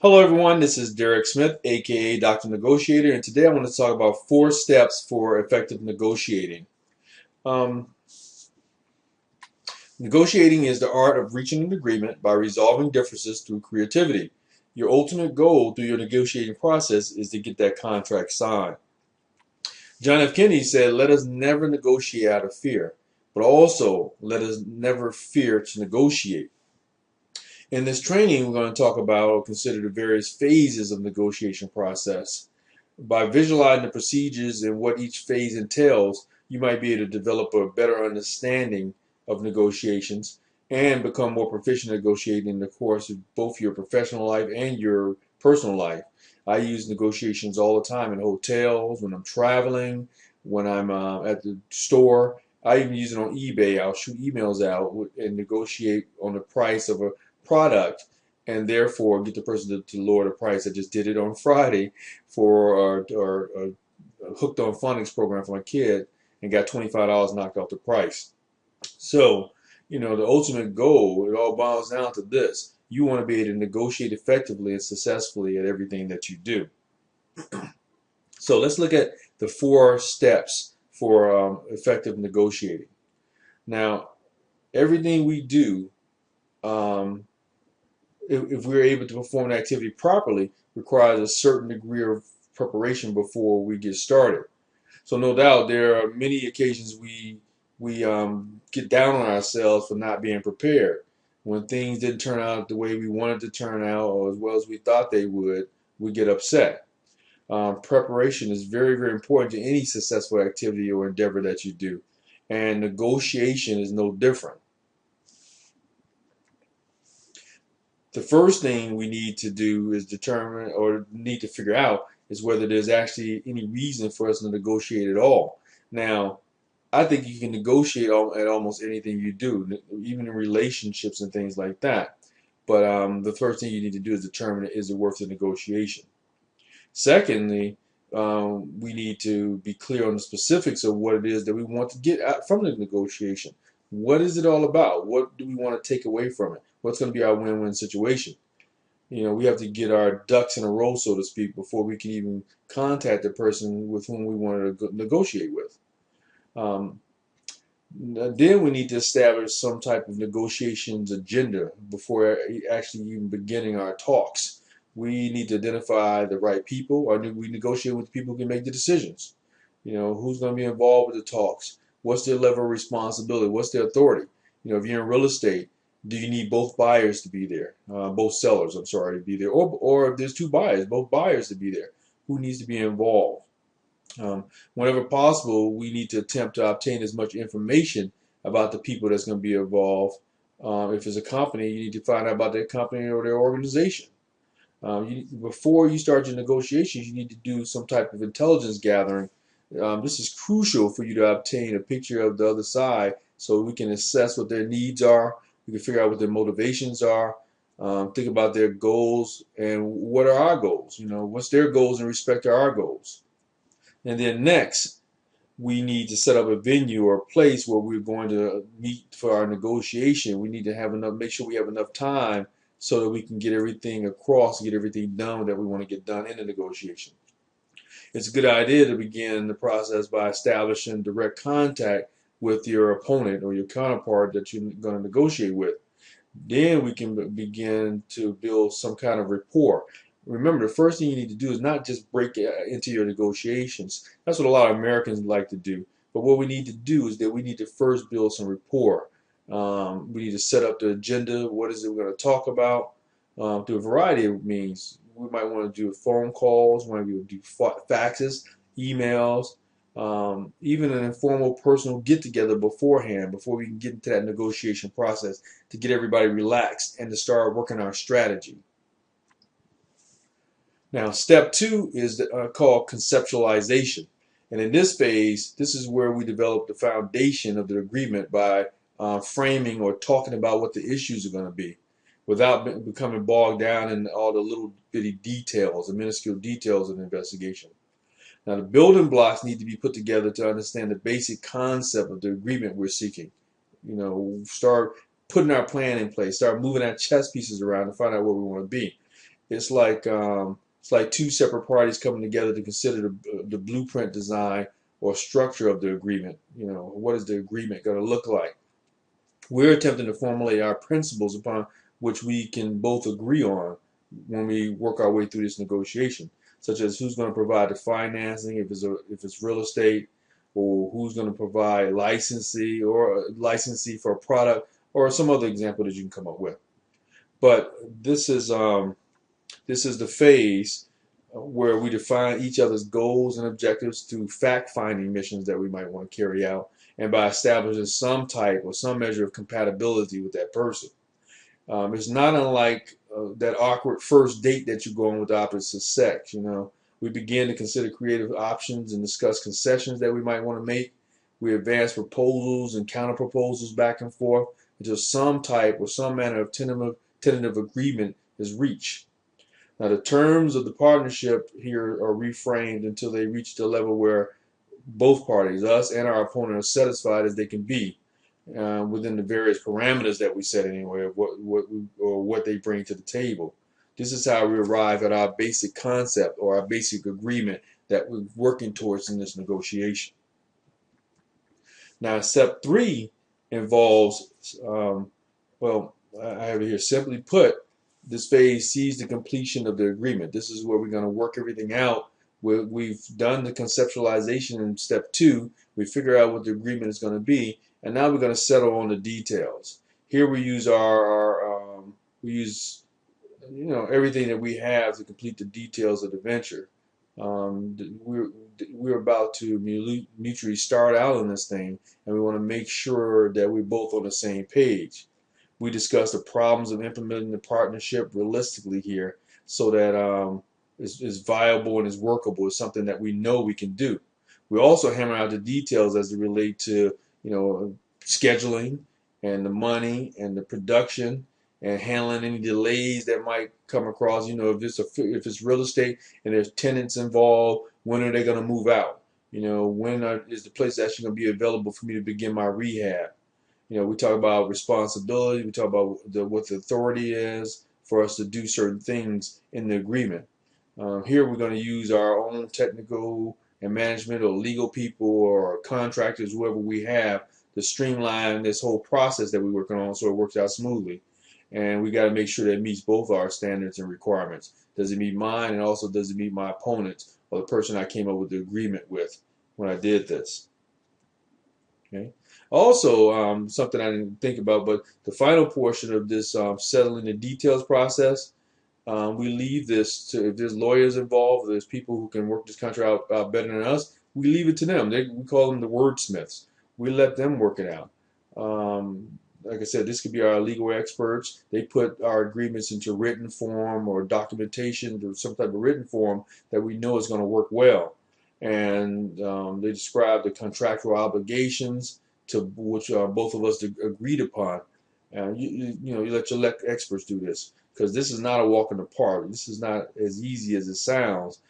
Hello everyone, this is Derek Smith, aka Dr. Negotiator, and today I want to talk about 4 steps for effective negotiating. Um, Negotiating is the art of reaching an agreement by resolving differences through creativity. Your ultimate goal through your negotiating process is to get that contract signed. John F. Kennedy said, "Let us never negotiate out of fear, but also let us never fear to negotiate." In this training, we're going to talk about or consider the various phases of negotiation process. By visualizing the procedures and what each phase entails, you might be able to develop a better understanding of negotiations and become more proficient negotiating in the course of both your professional life and your personal life. I use negotiations all the time in hotels, when I'm traveling, when I'm at the store. I even use it on eBay. I'll shoot emails out and negotiate on the price of a product and therefore get the person to lower the price. I just did it on Friday for our Hooked on Phonics program for my kid and got $25 knocked off the price. So, the ultimate goal, it all boils down to this. You want to be able to negotiate effectively and successfully at everything that you do. So let's look at the 4 steps for effective negotiating. Now, everything we do, um, if we're able to perform an activity properly, requires a certain degree of preparation before we get started. So no doubt there are many occasions we get down on ourselves for not being prepared. When things didn't turn out the way we wanted to turn out or as well as we thought they would, we get upset. Preparation is very, very important to any successful activity or endeavor that you do. And negotiation is no different. The first thing we need to do is determine or need to figure out is whether there's actually any reason for us to negotiate at all. Now, I think you can negotiate at almost anything you do, even in relationships and things like that. But the first thing you need to do is determine, is it worth the negotiation? Secondly, we need to be clear on the specifics of what it is that we want to get out from the negotiation. What is it all about? What do we want to take away from it? What's going to be our win-win situation? We have to get our ducks in a row, so to speak, before we can even contact the person with whom we want to negotiate with. Um, then we need to establish some type of negotiations agenda before actually even beginning our talks. We need to identify the right people, or do we negotiate with people who can make the decisions? Who's going to be involved with the talks? What's their level of responsibility? What's their authority? If you're in real estate, do you need both buyers to be there? Both sellers, I'm sorry, to be there. Or if there's 2 buyers, both buyers to be there. Who needs to be involved? Whenever possible, we need to attempt to obtain as much information about the people that's going to be involved. If it's a company, you need to find out about their company or their organization. Before you start your negotiations, you need to do some type of intelligence gathering. This is crucial for you to obtain a picture of the other side so we can assess what their needs are. We can figure out what their motivations are. Think about their goals and what are our goals. What's their goals in respect to our goals. And then next, we need to set up a venue or a place where we're going to meet for our negotiation. We need to have enough, make sure we have enough time so that we can get everything across, get everything done that we want to get done in the negotiation. It's a good idea to begin the process by establishing direct contact with your opponent or your counterpart that you're going to negotiate with. Then we can begin to build some kind of rapport. Remember, the first thing you need to do is not just break into your negotiations. That's what a lot of Americans like to do. But what we need to do is that we need to first build some rapport. We need to set up the agenda. What is it we're going to talk about? Through a variety of means. We might want to do phone calls, we might do faxes, emails, even an informal personal get-together beforehand, before we can get into that negotiation process, to get everybody relaxed and to start working our strategy. Now, step 2 is called conceptualization. And in this phase, this is where we develop the foundation of the agreement by framing or talking about what the issues are going to be without becoming bogged down in all the little bitty details, the minuscule details of the investigation. Now, the building blocks need to be put together to understand the basic concept of the agreement we're seeking. Start putting our plan in place, start moving our chess pieces around to find out where we want to be. it's like two separate parties coming together to consider the blueprint design or structure of the agreement. What is the agreement going to look like? We're attempting to formulate our principles upon which we can both agree on when we work our way through this negotiation, such as who's going to provide the financing if it's real estate, or who's going to provide licensing for a product, or some other example that you can come up with. But this is the phase where we define each other's goals and objectives through fact-finding missions that we might want to carry out, and by establishing some type or some measure of compatibility with that person. It's not unlike that awkward first date that you go on with the opposite sex. We begin to consider creative options and discuss concessions that we might want to make. We advance proposals and counter proposals back and forth until some type or some manner of tentative agreement is reached. Now, the terms of the partnership here are reframed until they reach the level where both parties, us and our opponent, are satisfied as they can be within the various parameters that we set anyway of what they bring to the table. This is how we arrive at our basic concept or our basic agreement that we're working towards in this negotiation. Now, step 3 involves, well, I have it here, simply put, this phase sees the completion of the agreement. This is where we're going to work everything out. We've done the conceptualization in step 2. We figure out what the agreement is going to be, and now we're going to settle on the details. Here we use everything that we have to complete the details of the venture. We're about to mutually start out on this thing, and we want to make sure that we're both on the same page. We discuss the problems of implementing the partnership realistically here, so that it's viable and is workable. It's something that we know we can do. We also hammer out the details as they relate to scheduling and the money and the production and handling any delays that might come across. If it's real estate and there's tenants involved, when are they going to move out? When is the place actually going to be available for me to begin my rehab? We talk about responsibility. We talk about what the authority is for us to do certain things in the agreement. Here we're going to use our own technical and management or legal people or contractors, whoever we have, to streamline this whole process that we're working on so it works out smoothly. And we got to make sure that it meets both our standards and requirements. Does it meet mine, and also does it meet my opponent's or the person I came up with the agreement with when I did this? Okay. Also, something I didn't think about, but the final portion of this settling the details process, we leave this to, if there's lawyers involved, there's people who can work this contract out better than us, we leave it to them. We call them the wordsmiths. We let them work it out. Like I said, this could be our legal experts. They put our agreements into written form or documentation or some type of written form that we know is going to work well. And they describe the contractual obligations to which both of us agreed upon. You let your experts do this, because this is not a walk in the park. This is not as easy as it sounds.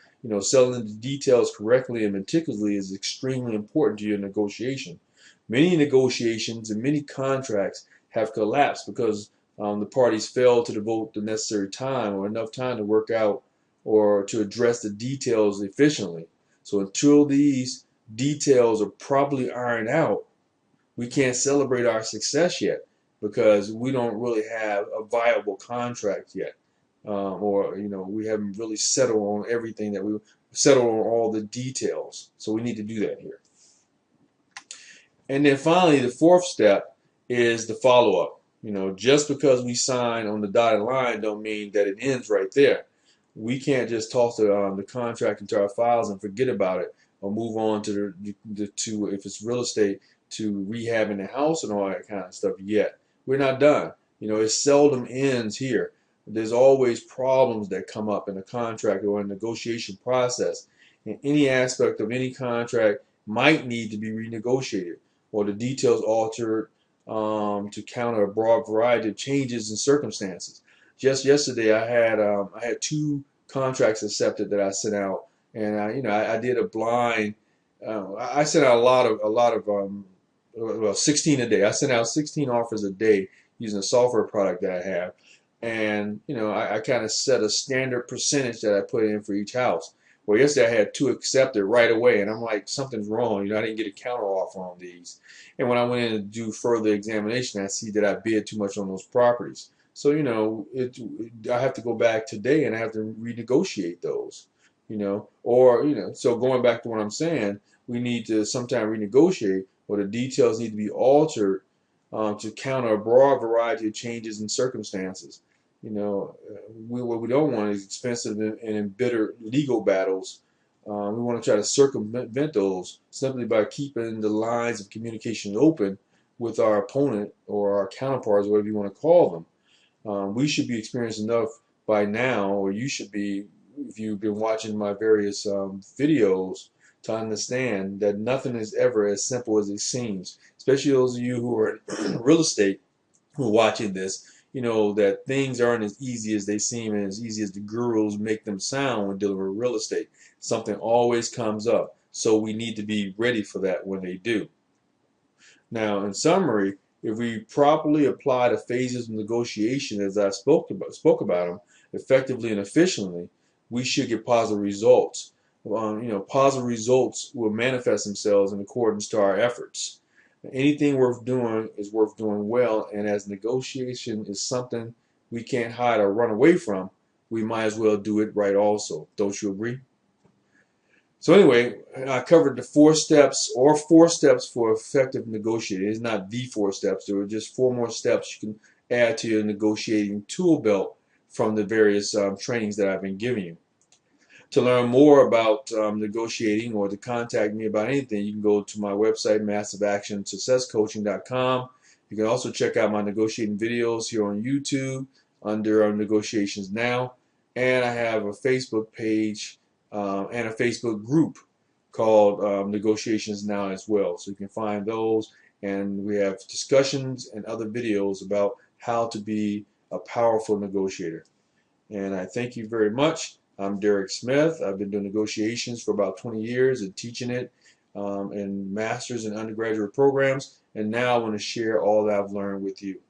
Selling the details correctly and meticulously is extremely important to your negotiation. Many negotiations and many contracts have collapsed because the parties failed to devote the necessary time or enough time to work out or to address the details efficiently. So until these details are properly ironed out, we can't celebrate our success yet, because we don't really have a viable contract yet, or we haven't really settled on everything that we settled on all the details. So we need to do that here. And then finally, the fourth step is the follow-up. Just because we sign on the dotted line don't mean that it ends right there. We can't just toss the contract into our files and forget about it, or move on to if it's real estate, to rehabbing the house and all that kind of stuff yet. We're not done. It seldom ends here. There's always problems that come up in a contract or a negotiation process, and any aspect of any contract might need to be renegotiated or the details altered to counter a broad variety of changes in circumstances. Just yesterday, I had 2 contracts accepted that I sent out, and I did a blind. I sent out a lot of 16 a day. I sent out 16 offers a day using a software product that I have. And I kind of set a standard percentage that I put in for each house. Well, yesterday I had 2 accepted right away, and I'm like, something's wrong. I didn't get a counter offer on these. And when I went in to do further examination, I see that I bid too much on those properties. So I have to go back today and I have to renegotiate those. So going back to what I'm saying, we need to sometime renegotiate, or the details need to be altered to counter a broad variety of changes in circumstances. What we don't want is expensive and embittered legal battles. We want to try to circumvent those simply by keeping the lines of communication open with our opponent or our counterparts, whatever you want to call them. We should be experienced enough by now, or you should be, if you've been watching my various videos, to understand that nothing is ever as simple as it seems. Especially those of you who are in real estate who are watching this, that things aren't as easy as they seem and as easy as the gurus make them sound when dealing with real estate. Something always comes up, so we need to be ready for that when they do. Now, in summary, if we properly apply the phases of negotiation as I spoke about them effectively and efficiently, we should get positive results. Positive results will manifest themselves in accordance to our efforts. Anything worth doing is worth doing well, and as negotiation is something we can't hide or run away from, we might as well do it right also. Don't you agree? So anyway, I covered the 4 steps, or 4 steps for effective negotiating. It's not the 4 steps. There are just 4 more steps you can add to your negotiating tool belt from the various trainings that I've been giving you. To learn more about negotiating, or to contact me about anything, you can go to my website, massiveactionsuccesscoaching.com. You can also check out my negotiating videos here on YouTube under our Negotiations Now. And I have a Facebook page and a Facebook group called Negotiations Now as well. So you can find those, and we have discussions and other videos about how to be a powerful negotiator. And I thank you very much. I'm Derek Smith. I've been doing negotiations for about 20 years and teaching it in master's and undergraduate programs. And now I want to share all that I've learned with you.